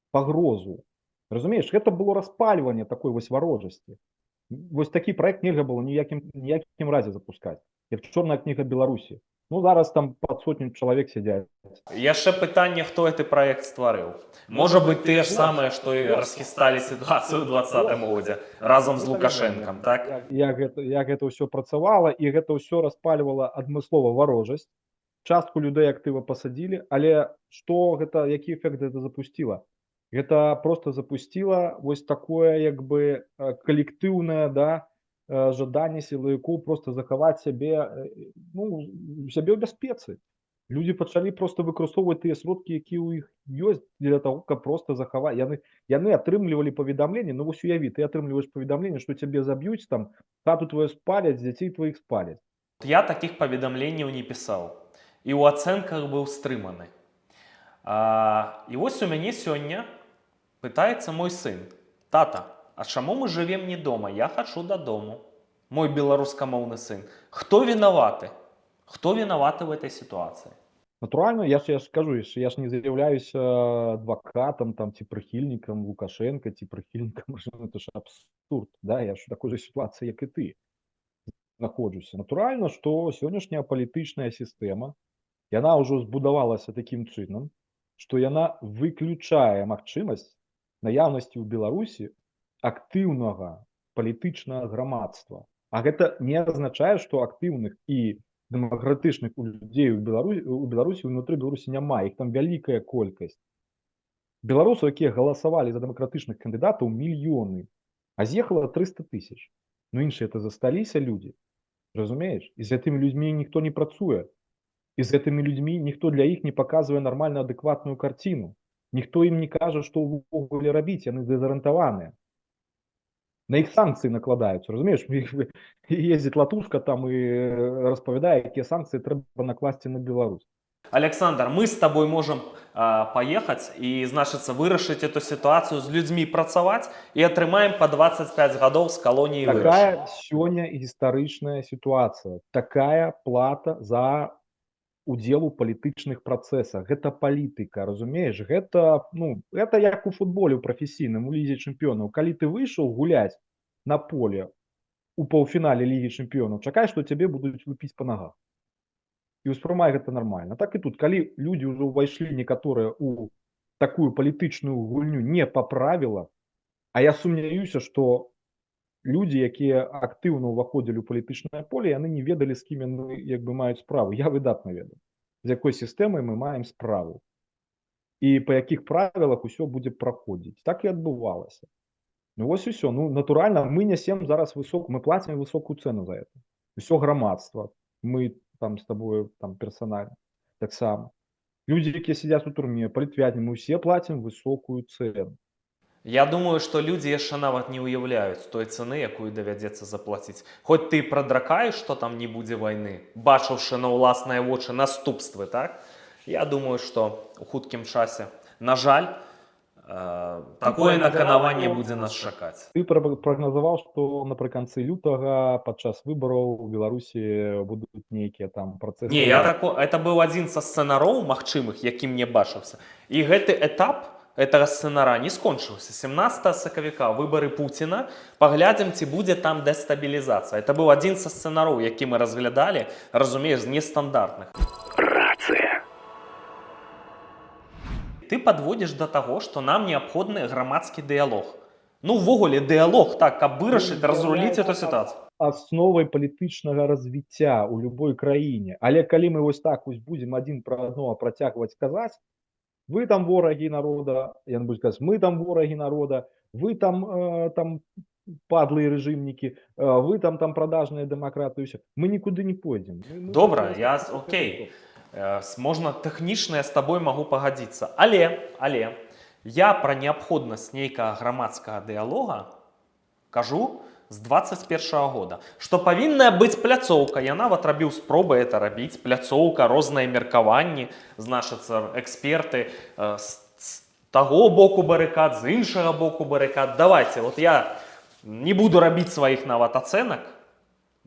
Пагрозу. Разумееш, гэта было распальванне такой вось варожасці. Вось такі праект нельга было ніякім разе запускаць, як «Чорная кніга Беларусі». Ну, зараз там пад сотню чалавек сядзяць. Яшчэ пытанне, хто гэты праект стварыў. Можа быць, тыя ж самыя, што і расхісталі сітуацыю ў 20-м годзе разам з Лукашэнкам, так? Як гэта ўсё працавала, і гэта ўсё распальвала адмыслова варожасць. Частку людей актыва пасадзілі, але што гэта, які эфект гэта запусціла? Гэта просто запусціла вось такое як бы калектыўнае, да, жаданне сілавікоў просто захаваць сябе, ну, сябе ў бяспецы. Людзі пачалі просто выкарыстоўваць тыя сродкі, якія ў іх ёсць для таго, каб просто захаваць. Яны атрымлівалі паведамленне, ну вось уяві, ты атрымліваеш паведамленне, што цябе заб'юць там, хату твою спаляць, дзяцей тваіх спаляць. Я такіх паведамленняў не пісаў. І ў ацэнках быў стрыманы. І вось у мяне сёння пытаецца мой сын: тата, а чаму мы жывем не дома? Я хачу дадому. Мой беларускамоўны сын. Хто вінаваты? Хто вінаваты в этой ситуации? Натуральна, я ж кажу, я ж не з'яўляюся адвакатам там ці прыхільнікам Лукашенка ці прыхільнікам Машына. Это ж абсурд, да, я ж у такой же сітуацыі, як і ты знаходжуся. Натуральна, што сённяшняя палітычная сістэма, яна ўжо збудавалася такім чынам, што яна выключае магчымасць наяўнасці ў Беларусі актыўнага палітычнага грамадства. А гэта не азначае, што актыўных і дэмакратычных людзей у Беларусі ўнутры Беларусі няма, іх там вялікая колькасць. Беларусаў, якія галасавалі за дэмакратычных кандыдатаў, мільёны, а з'ехала 300 тысяч. Ну іншыя это засталіся людзі, разумееш? І з гэтымі людзьмі ніхто не працуе. І з гэтымі людзьмі ніхто для іх не паказвае нармальна адэкватную карціну. Ніхто ім не кажа, што ўвогуле рабіць, яны дэзарыентаваныя. На іх санкцыі накладаюцца, разумееш? Ездзіць латушка там і распавядае, якія санкцыі трэба накласці на Беларусь. Александр, мы с тобой можем поехать и, значится, вырашить эту ситуацию, с людьми працаваць и атрымаем по 25 годов с колонии вырашення. Такая сёння гістарычная ситуация. Такая плата за удзел у палітычных працэсах. Гэта палітыка, разумееш? Гэта, ну, гэта як у футболе ў прафесійным, у лізе чэмпіёнаў. Калі ты выйшаў гуляць на поле у паўфінале лігі чэмпіёнаў, чакай, што цябе будуць лупіць па нагах. І ўспрымай гэта нармальна. Так і тут, калі людзі ўжо ўвайшлі некаторыя ў такую палітычную гульню не па правілах, а я сумняюся, што людзі, якія актыўна ўваходзілі ў палітычнае поле, яны не ведалі, з кім яны як бы маюць справу. Я выдатна ведаю, з якой сістэмай мы маем справу. І па якіх правілах усё будзе праходзіць. Так і адбывалася. Ну вось і ўсё. Ну, натуральна, мы нясем зараз мы плацім высокую цэну за это. Усё грамадства. Мы там з табою там персанальна таксама. Людзі, якія сядзяць у турме, палітвязні, мы ўсе плацім высокую цэну. Я думаю, што людзі яшчэ нават не ўяўляюць той цэны, якую давядзецца заплаціць. Хоць ты прадракаеш, што там не будзе вайны, бачыўшы на ўласныя вочы наступствы, так? Я думаю, што ў хуткім часе, на жаль, такое наканаванне будзе нас чакаць. Ты прагназаваў, што напрыканцы лютага падчас выбараў у Беларусі будуць нейкія там працэсы. Не, это быў адзін са сцэнароў магчымых, які мне бачыўся. І гэты этап этого сцэнара не скончыўся. 17 сакавіка выбары Пуціна. Паглядзім, ці будзе там дэстабілізацыя. Это быў адзін са сцэнароў, які мы разглядалі, разумееш, з нестандартных. Рацыя. Ты падводзіш да таго, што нам неабходны грамадскі дыялог. Ну, увогуле, дыялог, так, каб вырашыць, разруліць эту сітуацыю. Асновай палітычнага развіцця ў любой краіне. Але калі мы вось так вось будзем адзін пра адно працягваць казаць, вы там ворагі народа, яны будуць казаць, мы там ворагі народа, вы там падлыя рэжымнікі, вы там продажныя дэмакраты, ўсё. Мы нікуды не пойдзем. Добра, окей. Можна тэхнічна я з табой магу пагадзіцца. Але я пра неабходнасць нейкага грамадскага дыялога кажу з 21 года, што павінная быць пляцоўка. Я нават рабіў спробы это рабіць, пляцоўка, розныя меркаванні, значыцца, эксперты з таго боку барыкад, з іншага боку барыкад. Давайте, вот я не буду рабіць сваіх нават ацэнак.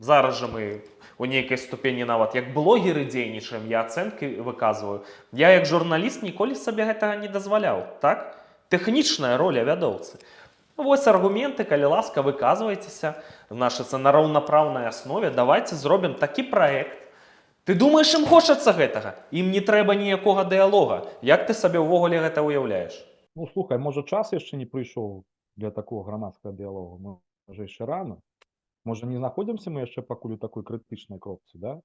Зараз жа мы у нейкай ступені нават як блогеры дзейнічаем, я ацэнкі выказваю. Я як журналіст ніколі сабе гэтага не дазваляў, так? Тэхнічная роля вядоўцы. Вось аргументы, калі ласка, выказвайцеся, значыцца, на раўнапраўнай аснове. Давайте зробім такі праект, Ты думаеш, ім хочацца гэтага? Ім не трэба ніякога дыялога. Як ты сабе ўвогуле гэта ўяўляеш? Ну, слухай, може час яшчэ не прыйшоў для такого грамадскага дыялогу? Можа яшчэ рана? Можа не знаходзімся мы яшчэ пакуль у такой крытычнай кропцы, да?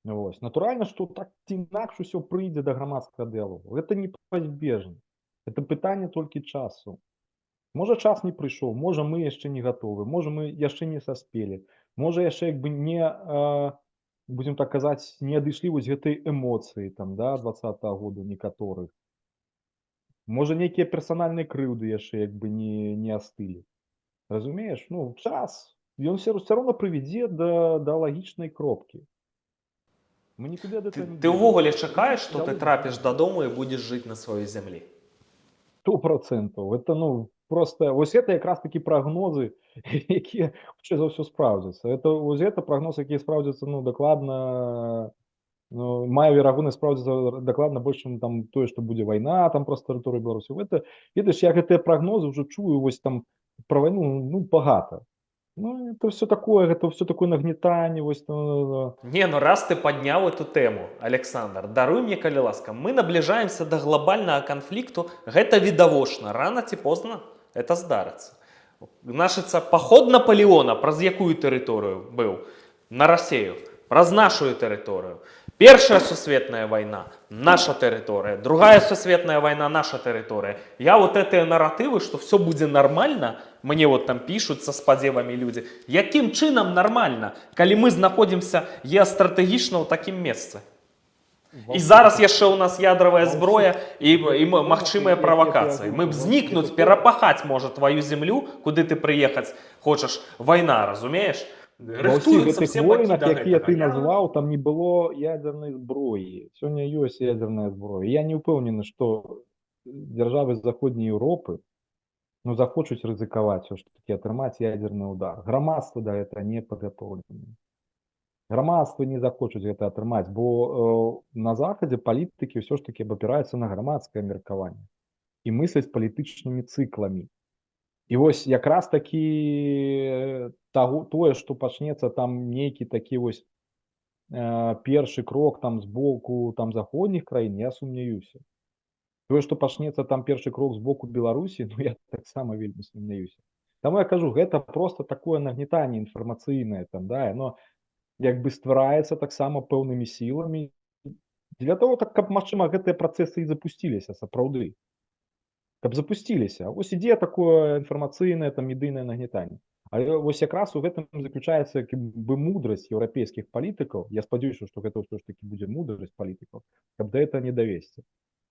Вось. Натуральна, што так ці інакш усё прыйдзе да грамадскага дыялогу. Гэта непазбежна. Это пытанне толькі часу. Можа час не прыйшоў, можа мы яшчэ не гатовы, можа мы яшчэ не саспелі, можа яшчэ як бы не, будзем так казаць, не адышлі вось гэтай эмоцыі там, да, 20-го году некаторых. Можа нейкія персанальныя крыўды яшчэ як бы не астылі. Разумееш? Ну, час, ён все роўно прывядзе да лагічнай кропкі. Мы нікуды ад Ты, этого не ты денемся. ўвогуле чакаеш, што ты трапіш дадому і будзеш жыць на сваёй зямлі? 100%. Это, ну, просто вось это якраз такі прагнозы, якія хутчэй за ўсё спраўдзяцца. Это вось гэта прагноз, які спраўдзяцца, ну, дакладна, ну, мае верагоднасць спраўдзіцца дакладна больш, чым там тое, што будзе вайна там праз тэрыторыю Беларусі. Гэта, ведаеш, я гэтыя прагнозы ўжо чую вось там пра вайну, ну, багата. Ну, это все такое, гэта все такое нагнетанне, вось, Не, ну раз ты падняў эту тэму, Александр, даруй мне, калі ласка, мы набліжаемся да глобальнага канфлікту, гэта відавочна, рана ці позна это здарыцца. Значыцца, паход Наполеона праз якую тэрыторыю быў? На Расею, праз нашу тэрыторыю. Першая сусветная вайна – наша тэрыторыя, другая сусветная вайна – наша тэрыторыя. Я вот гэтыя наратывы, што все будзе нармальна, мне вот там пишут со спадзевамі людзі. Якім чынам нармальна, калі мы знаходзімся геастратэгічна ў такім месцы? І зараз яшчэ ў нас ядравая зброя і магчымыя правакацыі. Мы б знікнуць, перапахаць можа твою землю, куды ты прыехаць хочаш, вайна, разумееш? Ва ўсіх Рыхтуюцца гэтых все бакі войнах, да якія ты гэтага. назваў, там не было ядернай зброі. Сёння ёсць ядерная зброя. Я не ўпэўнены, што дзяржавы з заходняй Еўропы, ну, захочуць рызыкаваць усё ж такі атрымаць ядерны удар. Грамадства да гэтага не падгатоўлена. Грамадства не захочуць гэта атрымаць, бо на захадзе палітыкі ўсё ж такі абапіраюцца на грамадскае меркаванне і мысляць палітычнымі цыкламі. І вось якраз такі тое, што пачнецца там нейкі такі вось першы крок там з боку там заходніх краін, я сумняюся. Тое, што пачнецца там першы крок з боку Беларусі, ну, я таксама вельмі сумняюся. Таму я кажу, гэта проста такое нагнетанне інфармацыйнае там, да, яно як бы ствараецца таксама пэўнымі сіламі для того, так, каб, магчыма, гэтыя працэсы і запусціліся сапраўды. Каб запусціліся. Вось ідзе такое інфармацыйнае там медыйнае нагнетанне. Але вось якраз у гэтым заключаецца як бы мудрасць еўрапейскіх палітыкаў. Я спадзяюся, што гэта ўсё ж такі будзе мудрасць палітыкаў, каб да этого не давесці.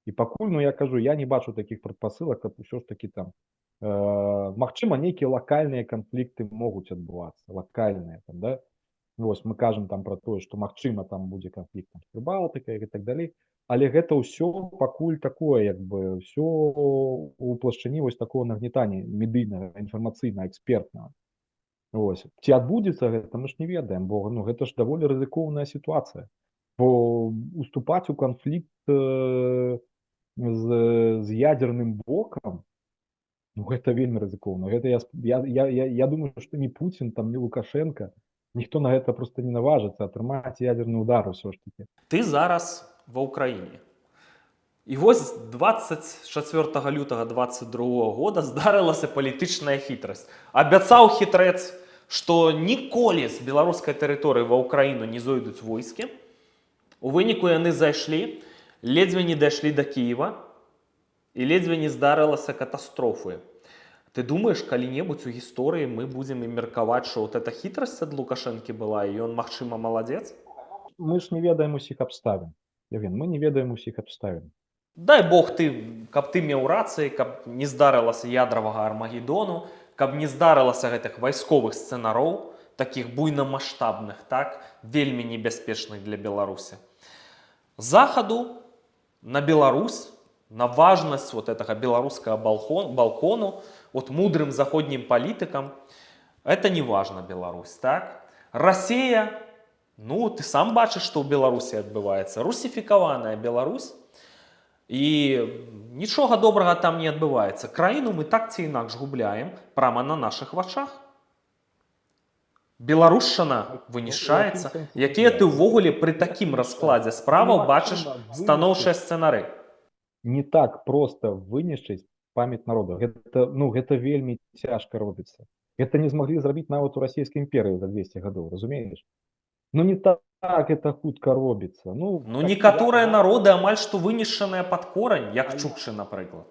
І пакуль, ну, я кажу, я не бачу такіх прадпасылак, каб усё ж такі там магчыма, нейкія лакальныя канфлікты могуць адбывацца, лакальныя там, да. Вось мы кажам там пра тое, што магчыма там будзе канфлікт там з Прыбалтыкай і так далей. Але гэта ўсё пакуль такое, як бы, ўсё у плашчыні вось такого нагнетання медыйнага, інфармацыйнага, экспертнага. Вось. Ці адбудзецца гэта, мы ж не ведаем, бо, ну, гэта ж даволі рызыкоўная сітуацыя. Бо уступаць у канфлікт з ядерным бокам, ну, гэта вельмі рызыкоўна. Гэта я думаю, што ні Пуцін, там, ні Лукашенко, ніхто на гэта просто не наважыцца атрымаць ядерны удар усё ж такі. Ты зараз ва ўкраіне. І вось 24 лютага 22 года здарылася палітычная хітрасць. Абяцаў хітрэц, што ніколі з беларускай тэрыторыі ва ўкраіну не зойдуць войскі. У выніку яны зайшлі, ледзьве не дайшлі да Кіева, і ледзьве не здарылася катастрофы. Ты думаеш, калі-небудзь у гісторыі мы будзем і меркаваць, што вот эта хітрасць ад Лукашэнкі была, і ён, магчыма, маладзец? Мы ж не ведаем усіх абставін. Евген, мы не ведаем усіх абставін. Дай Бог, каб ты меў рацыі, каб не здарылася ядравага Армагеддону, каб не здарылася гэтых вайсковых сцэнароў, такіх буйнамаштабных, так, вельмі небяспечных для Беларусі. Захаду на Беларусь, на важнасць вот этого беларускага балкону, вот мудрым заходнім палітыкам, это не важна Беларусь, так? Расія, ну, ты сам бачыш, што ў Беларусі адбываецца. Русіфікаваная Беларусь, і нічога добрага там не адбываецца. Краіну мы так ці інакш губляем прямо на нашых вачах. Беларушчына Ну, у якім вынішчаецца. сэнсе Якія ты вынішчаецца? ўвогуле пры Як такім вынішчаецца? раскладзе справаў бачыш Немагчыма станоўчыя вынішчыць, сцэнары? не так проста вынішчыць памяць народа. Гэта вельмі цяжка робіцца. Гэта не змаглі зрабіць нават у расійскай імперыі за 200 гадоў, разумееш? Ну не так гэта хутка робіцца. Ну, Ну, такі некаторыя зараз народы амаль што вынішчаныя пад корань, як а чукчы, напрыклад.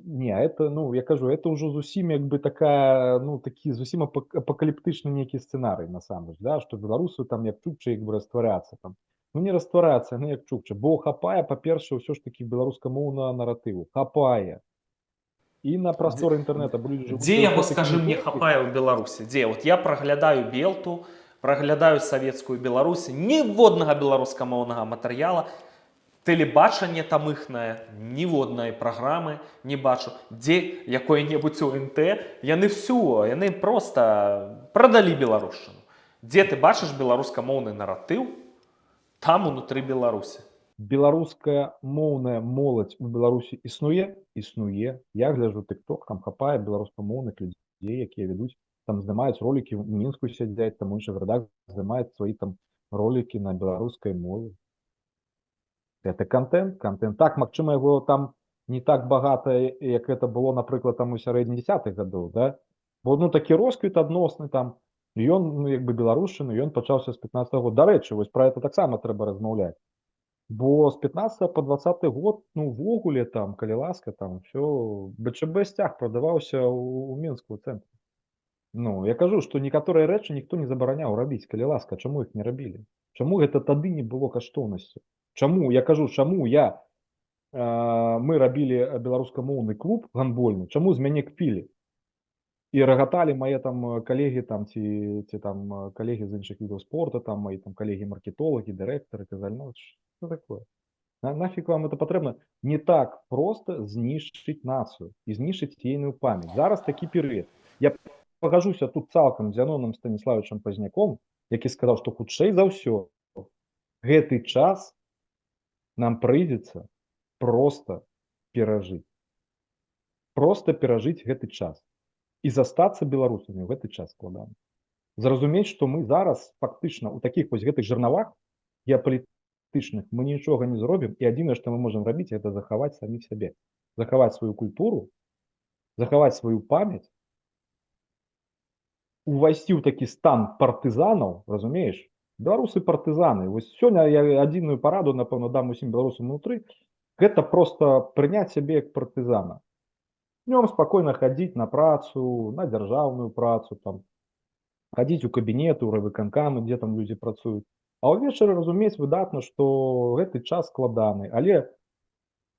Не, это, ну, я кажу, это ўжо зусім як бы такая, ну, такі зусім апакаліптычны нейкі сцэнарый насамрэч, да, што беларусы там як чукчы як бы растварацца там. Ну не растварацца, ну як чукчы, бо хапае, па-першае, ўсё ж такі беларускамоўнага наратыву, хапае. І на Дзе, прасторы інтэрнэта людзі дзе жывуць яго, ў скажы такім мне, узорці. хапае ў Беларусі? Дзе? От я праглядаю Белту, праглядаю савецкую Беларусь, ніводнага беларускамоўнага матэрыяла, тэлебачанне там іхнае, ніводнай праграмы не бачу. Дзе якое-небудзь УНТ, яны проста прадалі беларушчыну. Дзе ты бачыш беларускамоўны наратыў, там унутры Беларусі. Беларуская моўная моладзь у Беларусі існуе? Існуе. Я гляджу TikTok, там хапае беларускамоўных людзей, якія вядуць, там здымаюць ролікі, у Мінску сядзяць, там у іншых гарадах здымаюць свае там ролікі на беларускай мове. Это контент. Так, магчыма, яго там не так багата, як гэта было, напрыклад, там у сярэдзіне 10-х гадоў, да? Бо, ну, такі росквіт адносны там, ён, ну, як бы беларушчыны, ён пачаўся з 15-го года. Дарэчы, вось пра гэта таксама трэба размаўляць. Бо з 15 по 20 год, ну, увогуле там, калі ласка, там всё, БЧБ сцяг прадаваўся ў Мінску ў цэнтры. Ну, я кажу, што некаторыя рэчы ніхто не забараняў рабіць, калі ласка, чаму іх не рабілі? Чаму гэта тады не было каштоўнасцю? Чаму, я кажу, чаму мы рабілі беларускамоўны клуб гандбольны, чаму з мяне кпілі? І рагаталі мае там калегі там ці там калегі з іншых відаў спорту, там мои там калегі-маркетолагі, дырэктары, казалі, ну, што такое? Нафиг вам это патрэбна? Не так проста знішчыць нацыю і знішчыць ейную памяць. Зараз такі перыяд. Я пагажуся тут цалкам з Яноном Станіславовичем Пазняком, які сказаў, што хутчэй за ўсё гэты час нам прыйдзецца проста перажыць. Проста перажыць гэты час. І застацца беларусамі ў гэты час складана. Зразумець, што мы зараз фактычна ў такіх вось гэтых жернавах геапалітычных мы нічога не зробім, і адзінае, што мы можам рабіць, гэта захаваць саміх сябе, захаваць сваю культуру, захаваць сваю памяць, увайсці ў такі стан партызанаў, разумееш? Беларусы партызаны. Вось сёння я адзіную параду, напэўна, дам усім беларусам унутры, гэта проста прыняць сябе як партызана. Днём спакойна хадзіць на працу, на дзяржаўную працу, там, хадзіць у кабінеты, у райвыканкамы, дзе там людзі працуюць. А ўвечары разумець выдатна, што гэты час складаны, але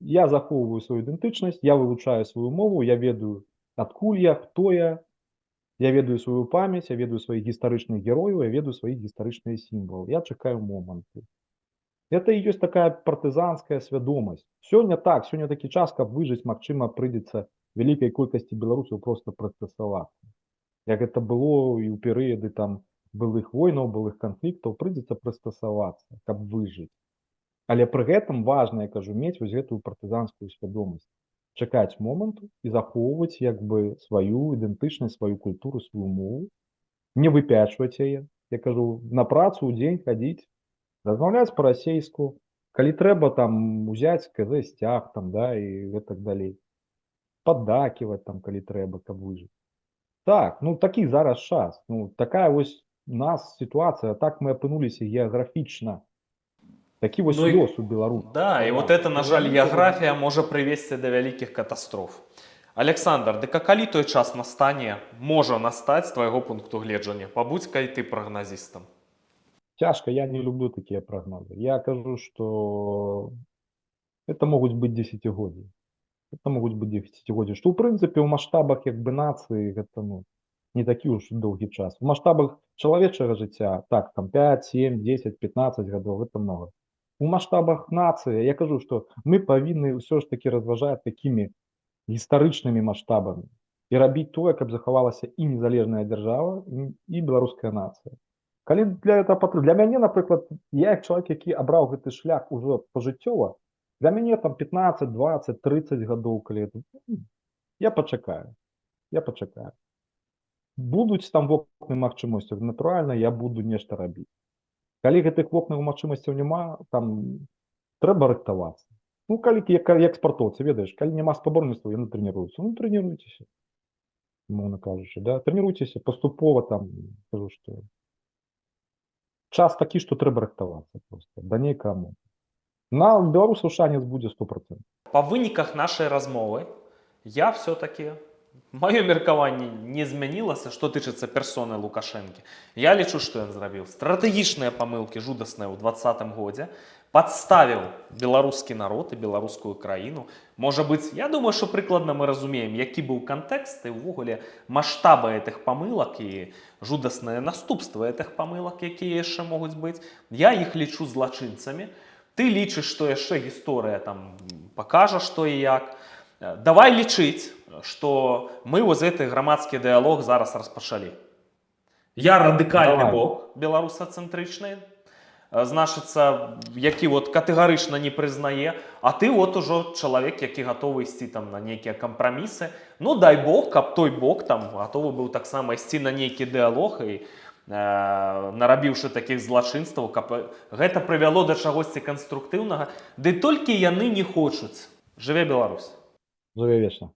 я захоўваю сваю ідэнтычнасць, я вывучаю сваю мову, я ведаю, адкуль я, хто я ведаю сваю памяць, я ведаю сваіх гістарычных герояў, я ведаю свае гістарычныя сімвалы. Я чакаю моманту. Это і ёсць такая партызанская свядомасць. Сёння так, сёння такі час, каб выжыць, магчыма, прыйдзецца вялікай колькасці беларусаў проста прыстасавацца. Як гэта было і ў перыяды там былых войнаў, былых канфліктаў, прыйдзецца прыстасавацца, каб выжыць. Але пры гэтым важна, я кажу, мець вось гэтую партызанскую свядомасць, чакаць моманту і захоўваць як бы сваю ідэнтычнасць, сваю культуру, сваю мову, не выпячваць яе. Я кажу, на працу ў дзень хадзіць, размаўляць па-расейску, калі трэба там узяць КЗ-сцяг там, да, і гэтак далей. Паддаківаць там, калі трэба, каб выжыць. Так, ну такі зараз час. Ну, такая вось у нас сітуацыя, так мы апынуліся геаграфічна. Такі вось Ну лёс і, у беларусаў. да, і вот это, на жаль, геаграфія можа прывесці да вялікіх катастроф. Александр, дык а калі той час настане, можа настаць, з твайго пункту гледжання? Пабудзь-ка і ты прагназістам. Цяжка, я не люблю такія прагнозы. Я кажу, што это могуць быць дзесяцігоддзі. Это могуць быць дзесяцігоддзі. Што ў прынцыпе ў маштабах як бы нацыі гэта, ну, не такі ўж доўгі час. У маштабах чалавечага жыцця, так, там 5, 7, 10, 15 гадоў, гэта многа. У маштабах нацыі, я кажу, што мы павінны ўсё ж такі разважаць такімі гістарычнымі маштабамі і рабіць тое, каб захавалася і незалежная дзяржава, і беларуская нацыя. Калі для этого патрэбна, для мяне, напрыклад, я як чалавек, які абраў гэты шлях ужо пажыццёва, для мяне там 15, 20, 30 гадоў, калі это, я пачакаю. будуць там вокны магчымасцяў, натуральна, я буду нешта рабіць. Калі гэтых вокнаў магчымасцяў няма, там трэба рыхтавацца. Ну, як спартоўцы, ведаеш, калі няма спаборніцтваў, яны трэніруюцца. Ну, трэніруйцеся, умоўна кажучы, да, трэніруйцеся паступова, там, кажу, што час такі, што трэба рыхтавацца проста да нейкага моманту. На беларусаў шанец будзе 100%. Па выніках нашай размовы я все-таки, маё меркаванне не змянілася, што тычыцца персоны Лукашэнкі. Я лічу, што ён зрабіў стратэгічныя памылкі жудасныя ў 2020 годзе, падставіў беларускі народ і беларускую краіну. Можа быць, я думаю, што прыкладна мы разумеем, які быў кантэкст і ўвогуле маштабы гэтых памылак і жудасныя наступствы гэтых памылак, якія яшчэ могуць быць. Я іх лічу злачынцамі. Ты лічыш, што яшчэ гісторыя там пакажа, што і як. Давай лічыць, што мы вось гэты грамадскі дыялог зараз распачалі. Я радыкальны бок беларусацэнтрычны, значыцца, які вот катэгарычна не прызнае, а ты вот ужо чалавек, які гатовы ісці там на нейкія кампрамісы. Ну, дай бог, каб той бок там гатовы быў таксама ісці на нейкі дыялог і нарабіўшы такіх злачынстваў, каб гэта прывяло да чагосьці канструктыўнага, ды толькі яны не хочуць. Жыве Беларусь! Жыве вечна.